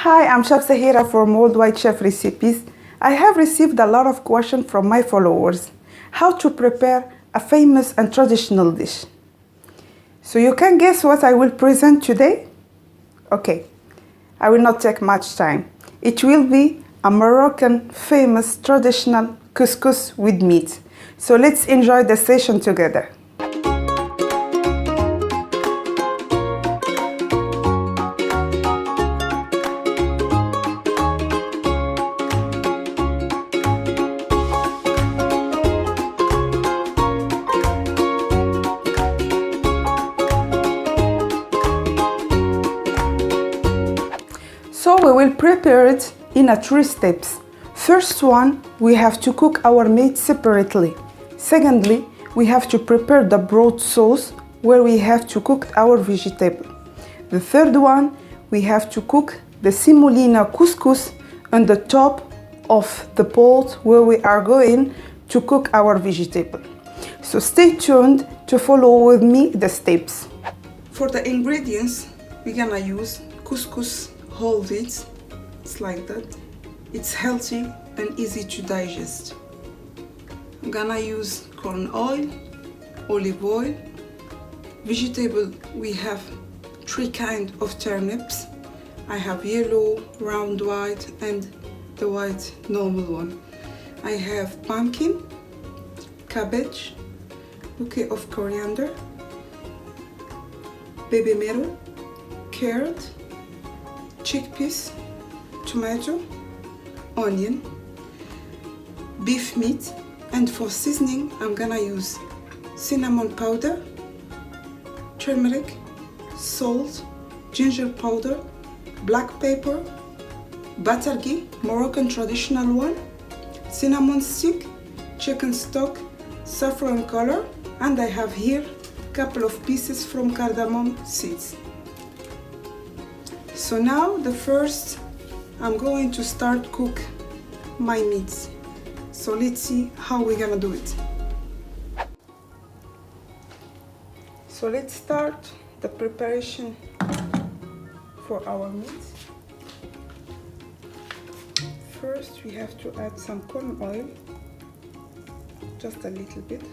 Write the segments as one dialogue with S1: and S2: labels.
S1: Hi, I'm Chef Zahira from Worldwide Chef Recipes. I have received a lot of questions from my followers how to prepare a famous and traditional dish. So you can guess what I will present today? Okay, I will not take much time. It will be a Moroccan famous traditional couscous with meat. So let's enjoy the session together. So we will prepare it in 3 steps. First one, we have to cook our meat separately. Secondly, we have to prepare the broth sauce where we have to cook our vegetable. The third one, we have to cook the semolina couscous on the top of the pot where we are going to cook our vegetable. So stay tuned to follow with me the steps. For the ingredients, we're gonna use couscous whole wheat. It's like that. It's healthy and easy to digest. I'm gonna use corn oil, olive oil, vegetable. We have 3 kinds of turnips. I have yellow, round white, and the white normal one. I have pumpkin, cabbage, bouquet of coriander, baby mero, carrot, chickpeas, tomato, onion, beef meat, and for seasoning I'm gonna use cinnamon powder, turmeric, salt, ginger powder, black pepper, batargi, Moroccan traditional one, cinnamon stick, chicken stock, saffron color, and I have here a couple of pieces from cardamom seeds. So now the first, I'm going to start cook my meats. So let's see how we're gonna do it. So let's start the preparation for our meat. First we have to add some corn oil, just a little bit.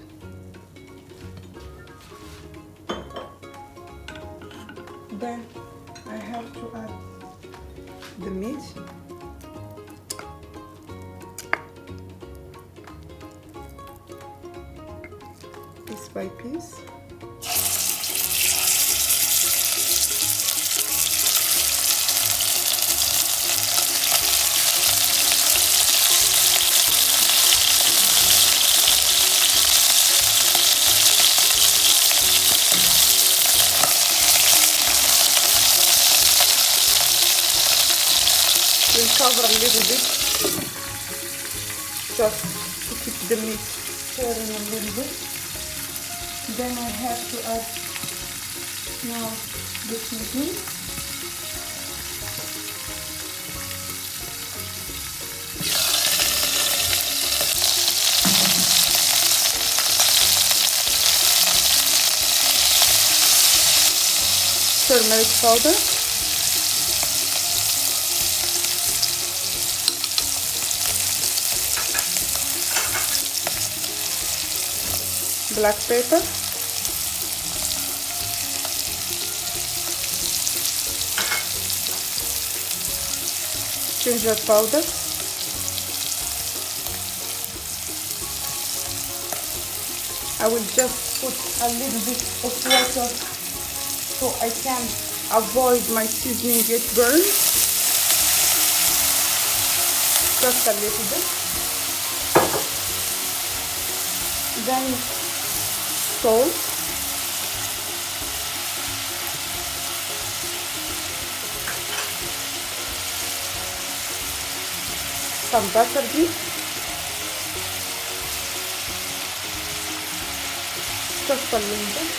S1: Then I have to add the meat. Piece by piece. We'll cover a little bit just to keep the meat stirring a little bit. Then I have to add now the seasoning. Turmeric powder. Black pepper, ginger powder, I will just put a little bit of water so I can avoid my seasoning get burned, just a little bit. Then salt, some batargi, just a little bit.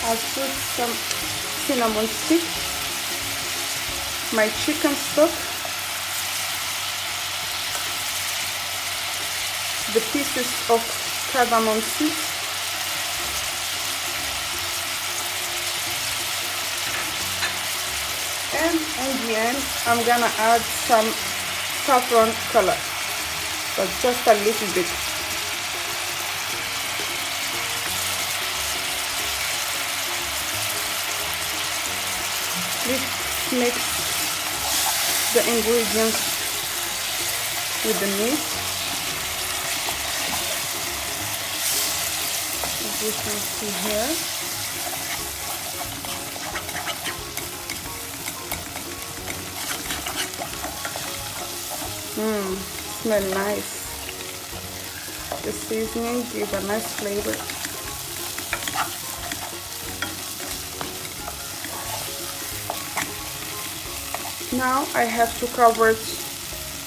S1: I'll put some cinnamon stick, my chicken stock, the pieces of cardamom seeds, And in the end, I'm gonna add some saffron color, but just a little bit. Let's mix the ingredients with the meat. As you can see here. Smell nice. The seasoning gives a nice flavor. Now I have to cover it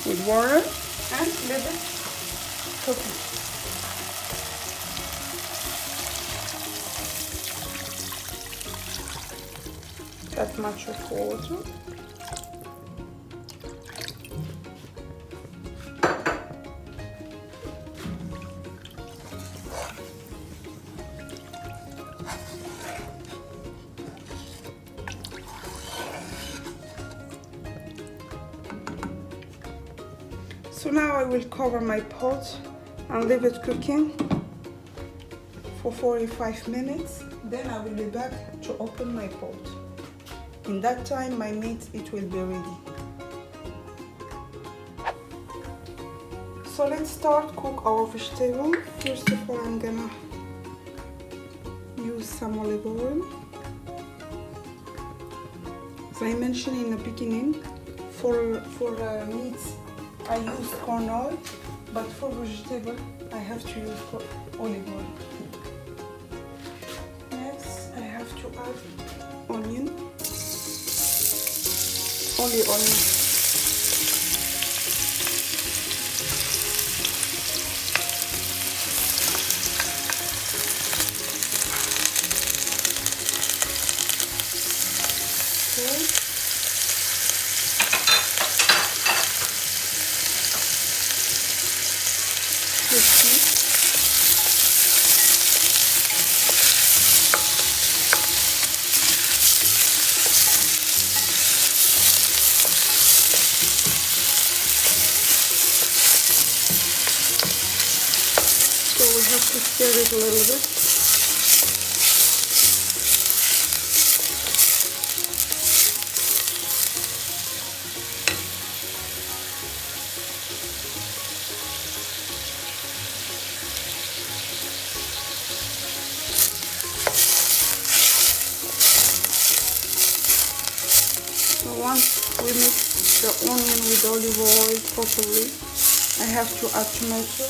S1: with water and leave it cooking. That much of water. So now I will cover my pot and leave it cooking for 45 minutes. Then I will be back to open my pot. In that time my meat, it will be ready. So let's start cook our vegetable. First of all, I'm gonna use some olive oil. As I mentioned in the beginning, for meat I use corn oil, but for vegetable I have to use olive oil. Next I have to add onion, only onion. Okay. So we have to stir it a little bit. So once we mix the onion with olive oil properly, I have to add tomato.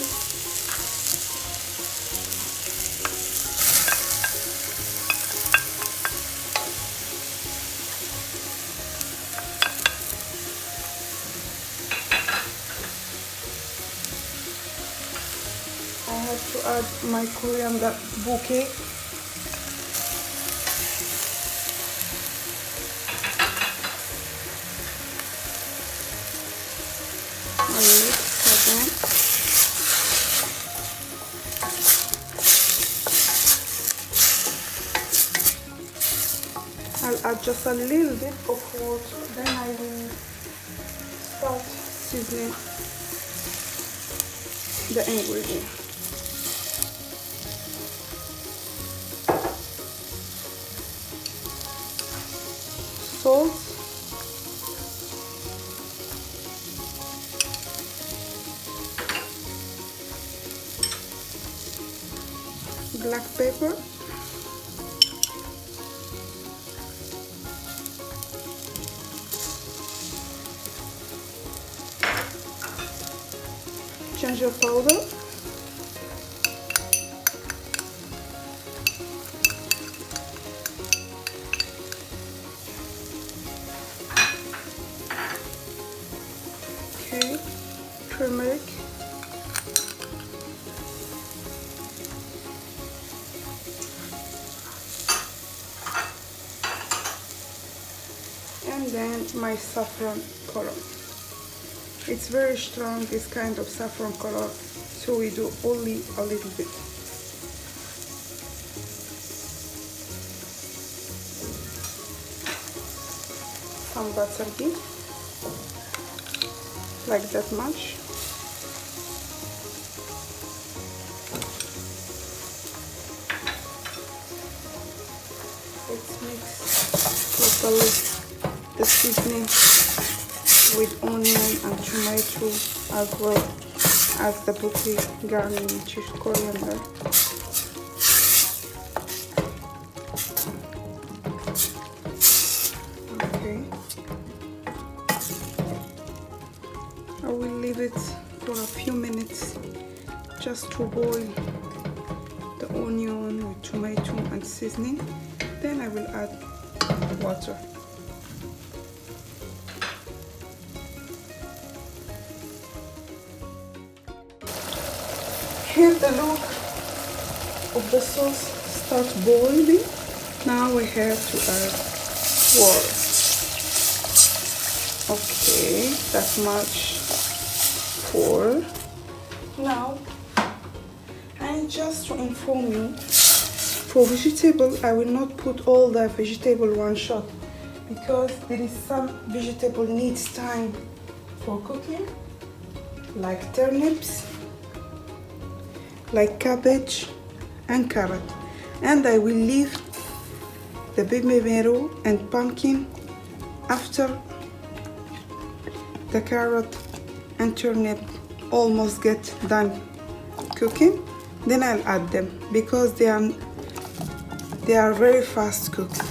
S1: I have to add my coriander bouquet. I mix again. I'll add just a little bit of water, then I will start seasoning the ingredients. Salt, black pepper, ginger powder, okay, turmeric, and then my saffron color. It's very strong, this kind of saffron color, so we do only a little bit. some butter here, like that much. Let's mix properly the seasoning with onion and tomato, as well as the bouquet garni, which is coriander. Okay, I will leave it for a few minutes just to boil the onion with tomato and seasoning. Then I will add water. Here the look of the sauce starts boiling. Now we have to add water. Okay, that much for now. And just to inform you, for vegetable, I will not put all the vegetable one shot, because there is some vegetable needs time for cooking, like turnips, like cabbage and carrot, and I will leave the baby marrow and pumpkin after the carrot and turnip almost get done cooking. Then I'll add them because they are very fast cooked,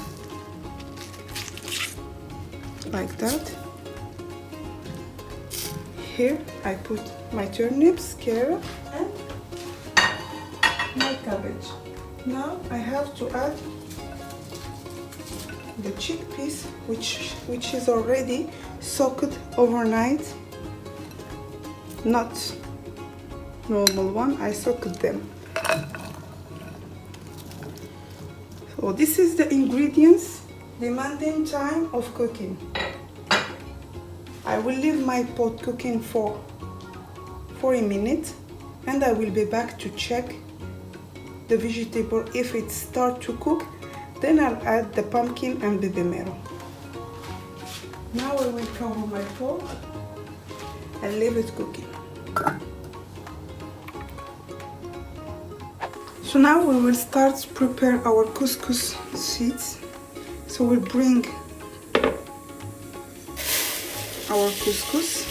S1: like that. Here I put my turnips, carrot and my cabbage. Now I have to add the chickpeas, which is already soaked overnight, not normal one, I soaked them. So this is the ingredients demanding time of cooking. I will leave my pot cooking for 40 minutes and I will be back to check the vegetable. If it starts to cook, then I'll add the pumpkin and baby marrow. Now I will cover my pot and leave it cooking. So now we will start to prepare our couscous seeds. So we'll bring our couscous,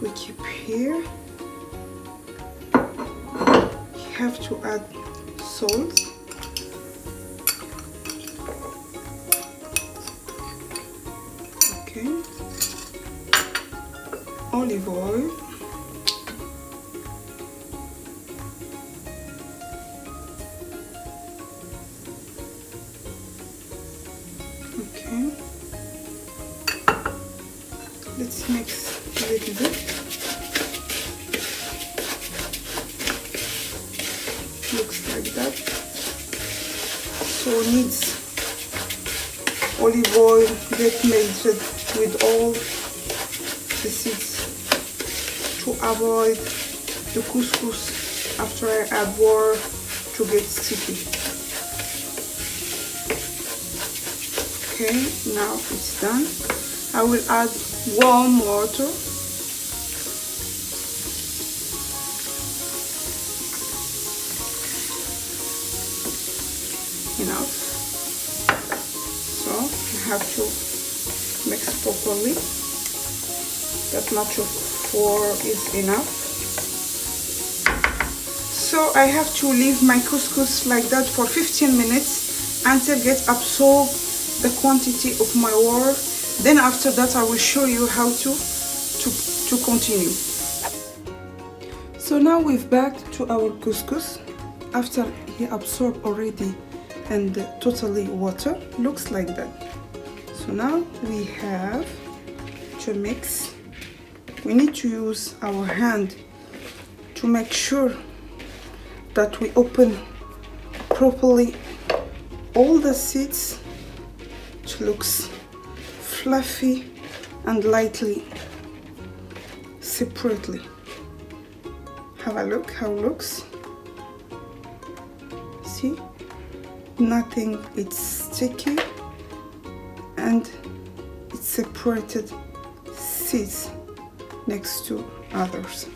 S1: we keep here. You have to add salt, okay, olive oil, okay. Let's mix a little bit. Looks like that. So it needs olive oil get melted with all the seeds to avoid the couscous after I add water to get sticky. Okay, now it's done. I will add warm water. Enough. So I have to mix properly. That much of water is enough. So I have to leave my couscous like that for 15 minutes until it absorbs the quantity of my water. Then after that I will show you how to continue. So now we've back to our couscous after he absorbed already and totally water. Looks like that. So now we have to mix. We need to use our hand to make sure that we open properly all the seeds. It looks fluffy and lightly separately. Have a look how it looks. See, nothing, it's sticky and separated seeds next to others.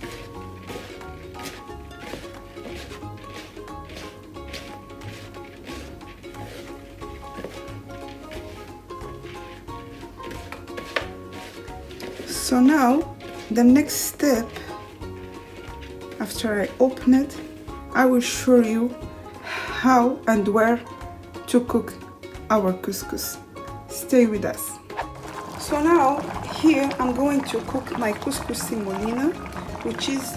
S1: So now the next step, after I open it, I will show you how and where to cook our couscous. Stay with us. So now here I'm going to cook my couscous semolina, which is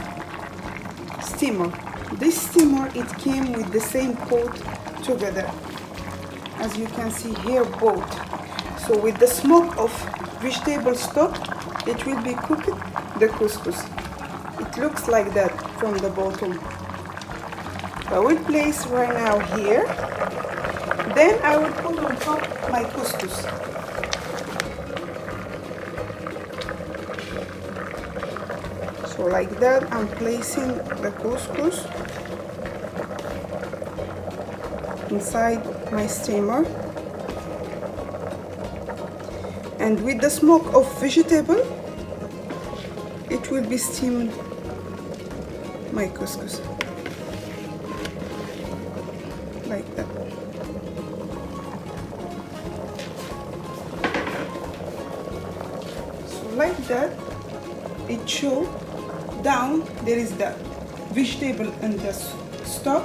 S1: steamer. This steamer, it came with the same pot together, as you can see here, both. So with the smoke of vegetable stock, it will be cooked the couscous. It looks like that from the bottom. I will place right now here. Then I will put on top my couscous. So like that, I'm placing the couscous inside my steamer. And with the smoke of vegetable, it will be steamed my couscous. Like that. So like that, it shows down there is the vegetable and the stock,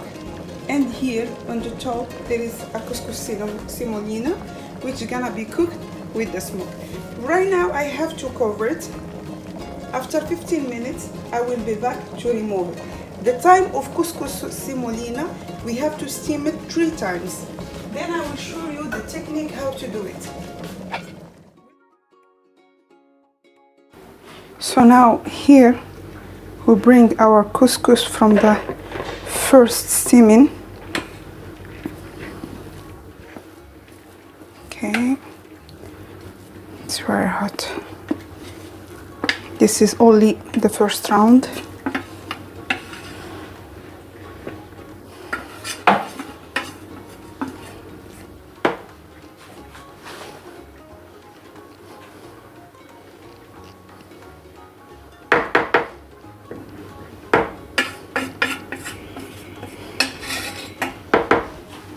S1: and here on the top there is a couscous semolina, which is gonna be cooked with the smoke. Right now I have to cover it. After 15 minutes I will be back to remove it. The time of couscous semolina, we have to steam it 3 times. Then I will show you the technique how to do it. So now here we bring our couscous from the first steaming. Okay. It's very hot. This is only the first round.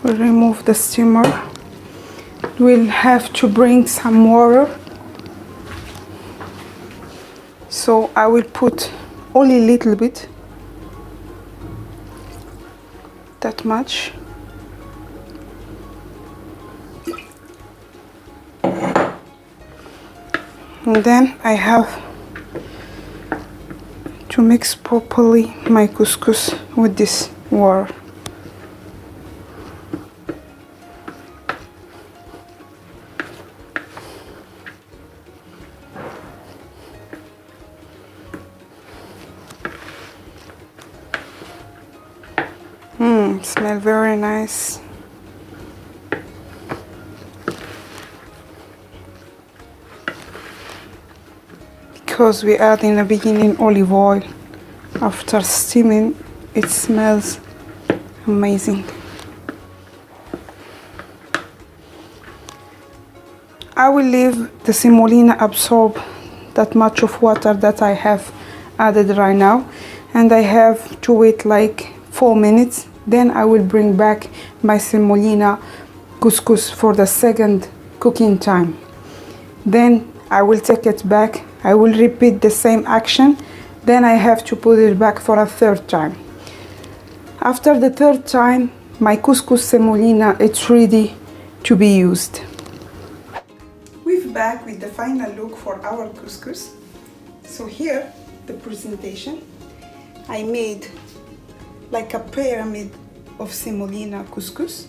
S1: We'll remove the steamer. We'll have to bring some water. So I will put only a little bit, that much. And then I have to mix properly my couscous with this water. Smell very nice. Because we add in the beginning olive oil, after steaming it smells amazing. I will leave the semolina absorb that much of water that I have added right now, and I have to wait like 4 minutes. Then I will bring back my semolina couscous for the second cooking time. Then I will take it back. I will repeat the same action. Then I have to put it back for a 3rd time. After the 3rd time, my couscous semolina is ready to be used. We're back with the final look for our couscous. So here, the presentation. I made like a pyramid of semolina couscous.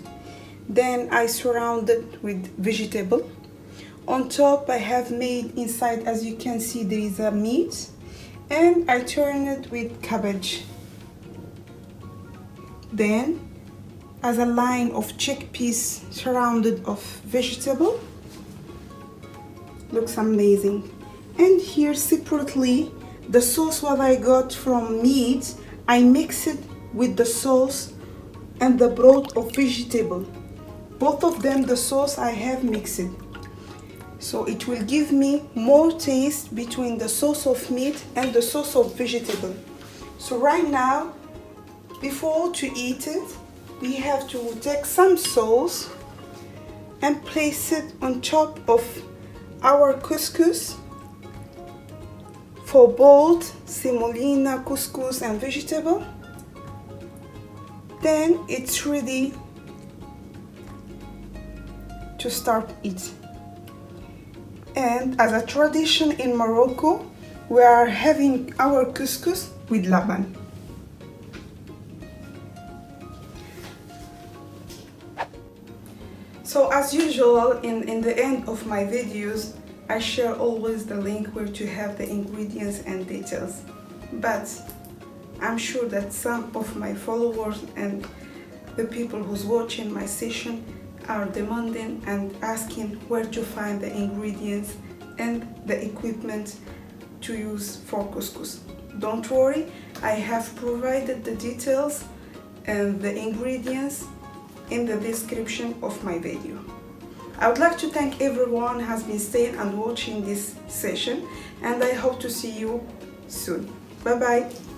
S1: Then I surrounded with vegetable. On top I have made inside, as you can see, there is a meat, and I turn it with cabbage. Then as a line of chickpeas surrounded of vegetable. Looks amazing. And here separately, the sauce what I got from meat, I mix it with the sauce and the broth of vegetable. Both of them, the sauce I have mixed. So it will give me more taste between the sauce of meat and the sauce of vegetable. So right now, before to eat it, we have to take some sauce and place it on top of our couscous for both semolina, couscous and vegetable. Then it's ready to start eating. And as a tradition in Morocco, we are having our couscous with laban. So as usual, in the end of my videos, I share always the link where to have the ingredients and details. But I'm sure that some of my followers and the people who's watching my session are demanding and asking where to find the ingredients and the equipment to use for couscous. Don't worry, I have provided the details and the ingredients in the description of my video. I would like to thank everyone who has been staying and watching this session, and I hope to see you soon. Bye bye.